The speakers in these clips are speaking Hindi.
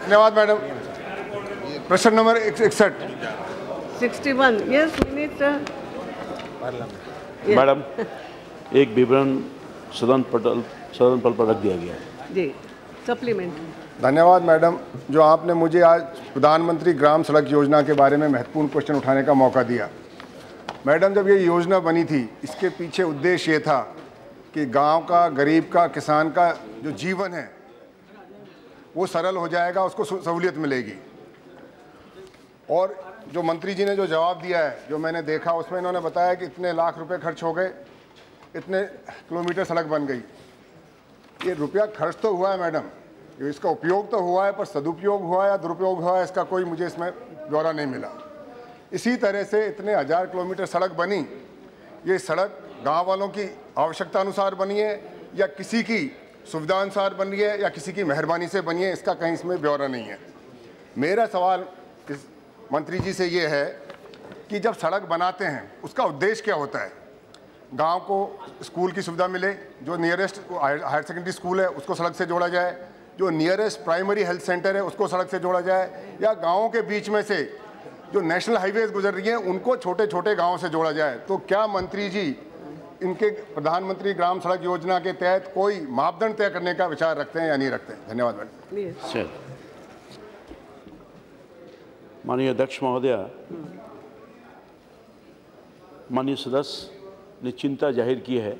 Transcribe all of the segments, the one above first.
धन्यवाद मैडम। प्रश्न नंबर 61। 61, yes minister. मैडम, एक विवरण सदन पटल पर रख दिया गया है। जी, सप्लीमेंट। धन्यवाद मैडम, जो आपने मुझे आज प्रधानमंत्री ग्राम सड़क योजना के बारे में महत्वपूर्ण क्वेश्चन उठाने का मौका दिया। मैडम, जब ये योजना बनी थी, इसके पीछे उद्देश्य ये था कि गांव का, गरीब का, किसान का जो जीवन है वो सरल हो जाएगा, उसको सहूलियत मिलेगी। और जो मंत्री जी ने जो जवाब दिया है, जो मैंने देखा, उसमें इन्होंने बताया कि इतने लाख रुपए खर्च हो गए, इतने किलोमीटर सड़क बन गई। ये रुपया खर्च तो हुआ है मैडम, इसका उपयोग तो हुआ है, पर सदुपयोग हुआ है या दुरुपयोग हुआ है, इसका कोई मुझे इसमें ब्यौरा नहीं मिला। इसी तरह से इतने 1000 किलोमीटर सड़क बनी, ये सड़क गांव वालों की आवश्यकता अनुसार बनी है या किसी की सुविधा अनुसार बनी है या किसी की मेहरबानी से बनी है, इसका कहीं इसमें ब्यौरा नहीं है। मेरा सवाल इस मंत्री जी से ये है कि जब सड़क बनाते हैं उसका उद्देश्य क्या होता है? गांव को स्कूल की सुविधा मिले, जो नियरेस्ट हायर सेकेंडरी स्कूल है उसको सड़क से जोड़ा जाए, जो नियरेस्ट प्राइमरी हेल्थ सेंटर है उसको सड़क से जोड़ा जाए, या गाँवों के बीच में से जो नेशनल हाईवेज गुजर रही हैं उनको छोटे छोटे गाँव से जोड़ा जाए। तो क्या मंत्री जी इनके प्रधानमंत्री ग्राम सड़क योजना के तहत कोई मापदंड तय करने का विचार रखते हैं या नहीं रखते हैं? धन्यवाद मैडम। माननीय अध्यक्ष महोदय, माननीय सदस्य ने चिंता जाहिर की है,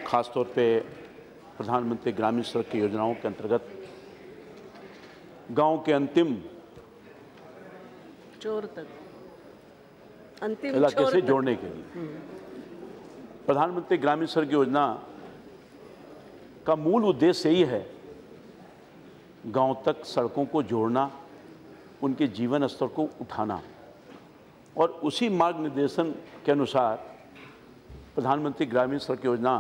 खासतौर पे प्रधानमंत्री ग्रामीण सड़क की योजनाओं के अंतर्गत गांव के अंतिम छोर तक, अंतिम इलाके से जोड़ने के लिए प्रधानमंत्री ग्रामीण सड़क योजना का मूल उद्देश्य यही है, गांव तक सड़कों को जोड़ना, उनके जीवन स्तर को उठाना, और उसी मार्ग निर्देशन के अनुसार प्रधानमंत्री ग्रामीण सड़क योजना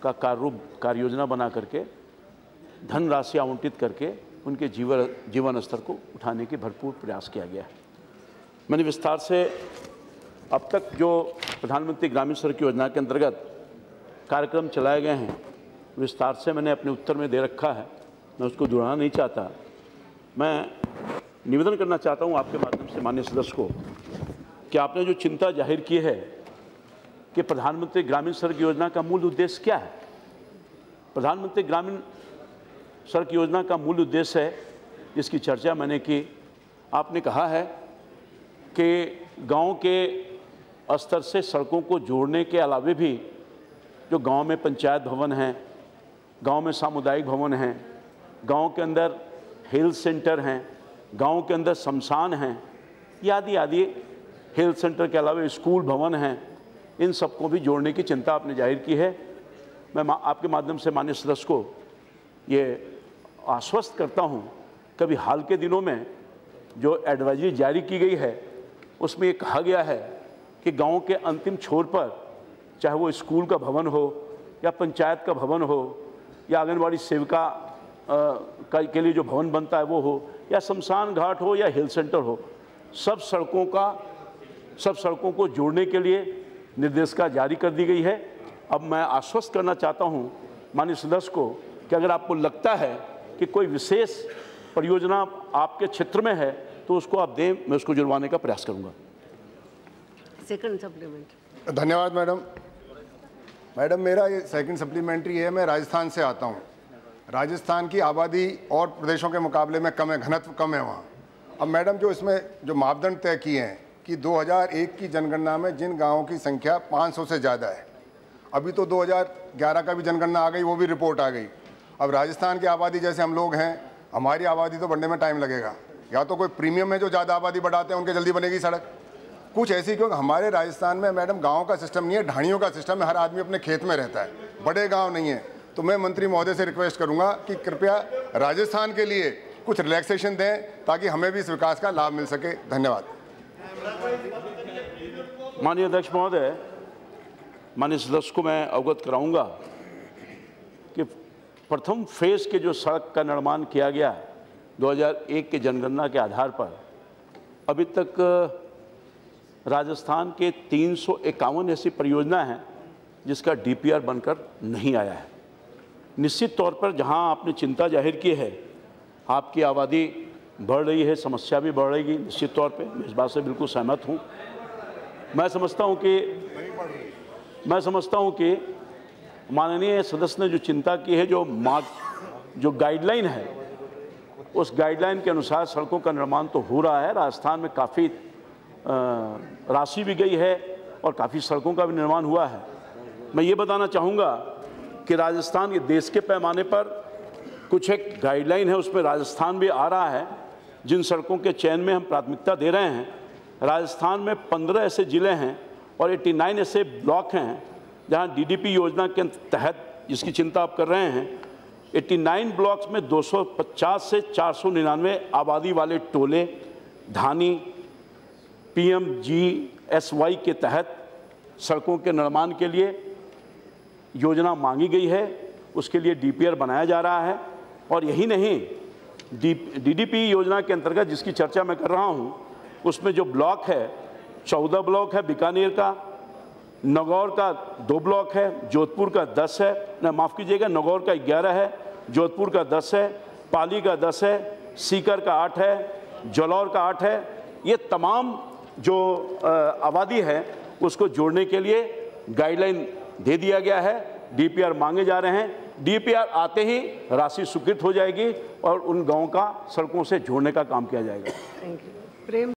का कार्य योजना बना करके धनराशि आवंटित करके उनके जीवन स्तर को उठाने की भरपूर प्रयास किया गया है। मैंने विस्तार से अब तक जो प्रधानमंत्री ग्रामीण सड़क योजना के अंतर्गत कार्यक्रम चलाए गए हैं, विस्तार से मैंने अपने उत्तर में दे रखा है, मैं उसको दोहराना नहीं चाहता। मैं निवेदन करना चाहता हूं आपके माध्यम से माननीय सदस्य को कि आपने जो चिंता जाहिर की है कि प्रधानमंत्री ग्रामीण सड़क योजना का मूल उद्देश्य क्या है। प्रधानमंत्री ग्रामीण सड़क योजना का मूल उद्देश्य है, जिसकी चर्चा मैंने की, आपने कहा है कि गांव के स्तर से सड़कों को जोड़ने के अलावे भी जो गांव में पंचायत भवन हैं, गांव में सामुदायिक भवन हैं, गांव के अंदर हेल्थ सेंटर हैं, गांव के अंदर शमशान हैं, आदि आदि, हेल्थ सेंटर के अलावा स्कूल भवन हैं, इन सबको भी जोड़ने की चिंता आपने जाहिर की है। मैं आपके माध्यम से माननीय सदस्य को ये आश्वस्त करता हूं, कभी हाल के दिनों में जो एडवाइजरी जारी की गई है उसमें ये कहा गया है कि गांव के अंतिम छोर पर, चाहे वो स्कूल का भवन हो या पंचायत का भवन हो या आंगनबाड़ी सेविका के लिए जो भवन बनता है वो हो या शमशान घाट हो या हेल्थ सेंटर हो, सब सड़कों को जोड़ने के लिए निर्देशिका जारी कर दी गई है। अब मैं आश्वस्त करना चाहता हूं माननीय सदस्य को कि अगर आपको लगता है कि कोई विशेष परियोजना आपके क्षेत्र में है तो उसको आप दें, मैं उसको जुड़वाने का प्रयास करूंगा। Second supplement. धन्यवाद मैडम। मैडम, मेरा ये सेकंड सप्लीमेंट्री है। मैं राजस्थान से आता हूँ। राजस्थान की आबादी और प्रदेशों के मुकाबले में कम है, घनत्व कम है वहाँ। अब मैडम, जो इसमें जो मापदंड तय किए हैं कि 2001 की जनगणना में जिन गाँवों की संख्या 500 से ज़्यादा है, अभी तो 2011 का भी जनगणना आ गई, वो भी रिपोर्ट आ गई। अब राजस्थान की आबादी जैसे हम लोग हैं, हमारी आबादी तो बढ़ने में टाइम लगेगा। या तो कोई प्रीमियम है जो ज़्यादा आबादी बढ़ाते हैं, उनके जल्दी बनेगी सड़क, कुछ ऐसी, क्योंकि हमारे राजस्थान में मैडम गाँव का सिस्टम नहीं है, ढाणियों का सिस्टम है, हर आदमी अपने खेत में रहता है, बड़े गाँव नहीं है। तो मैं मंत्री महोदय से रिक्वेस्ट करूंगा कि कृपया राजस्थान के लिए कुछ रिलैक्सेशन दें ताकि हमें भी इस विकास का लाभ मिल सके। धन्यवाद। माननीय अध्यक्ष महोदय, माननीय सदस्य को मैं अवगत कराऊंगा कि प्रथम फेज के जो सड़क का निर्माण किया गया 2001 के जनगणना के आधार पर, अभी तक राजस्थान के 351 ऐसी परियोजना हैं जिसका डीपीआर बनकर नहीं आया है। निश्चित तौर पर जहां आपने चिंता जाहिर की है आपकी आबादी बढ़ रही है, समस्या भी बढ़ रही है निश्चित तौर पे, मैं इस बात से बिल्कुल सहमत हूँ। मैं समझता हूँ कि माननीय सदस्य ने जो चिंता की है, जो गाइडलाइन है, उस गाइडलाइन के अनुसार सड़कों का निर्माण तो हो रहा है। राजस्थान में काफ़ी राशि भी गई है और काफ़ी सड़कों का भी निर्माण हुआ है। मैं ये बताना चाहूँगा कि राजस्थान के देश के पैमाने पर कुछ एक गाइडलाइन है, उसमें राजस्थान भी आ रहा है। जिन सड़कों के चयन में हम प्राथमिकता दे रहे हैं, राजस्थान में 15 ऐसे ज़िले हैं और 89 ऐसे ब्लॉक हैं जहां डीडीपी योजना के तहत, जिसकी चिंता आप कर रहे हैं, 89 ब्लॉक्स में 250 से 499 आबादी वाले टोले धानी PMGSY के तहत सड़कों के निर्माण के लिए योजना मांगी गई है। उसके लिए DPR बनाया जा रहा है। और यही नहीं, DDP योजना के अंतर्गत जिसकी चर्चा मैं कर रहा हूँ, उसमें जो ब्लॉक है 14 ब्लॉक है, बीकानेर का, नगौर का 2 ब्लॉक है, जोधपुर का 10 है, माफ़ कीजिएगा, नगौर का 11 है, जोधपुर का 10 है, पाली का 10 है, सीकर का 8 है, जलौर का 8 है। ये तमाम जो आबादी है उसको जोड़ने के लिए गाइडलाइन दे दिया गया है। DPR मांगे जा रहे हैं। DPR आते ही राशि स्वीकृत हो जाएगी और उन गाँवों का सड़कों से जोड़ने का काम किया जाएगा। Thank you. प्रेम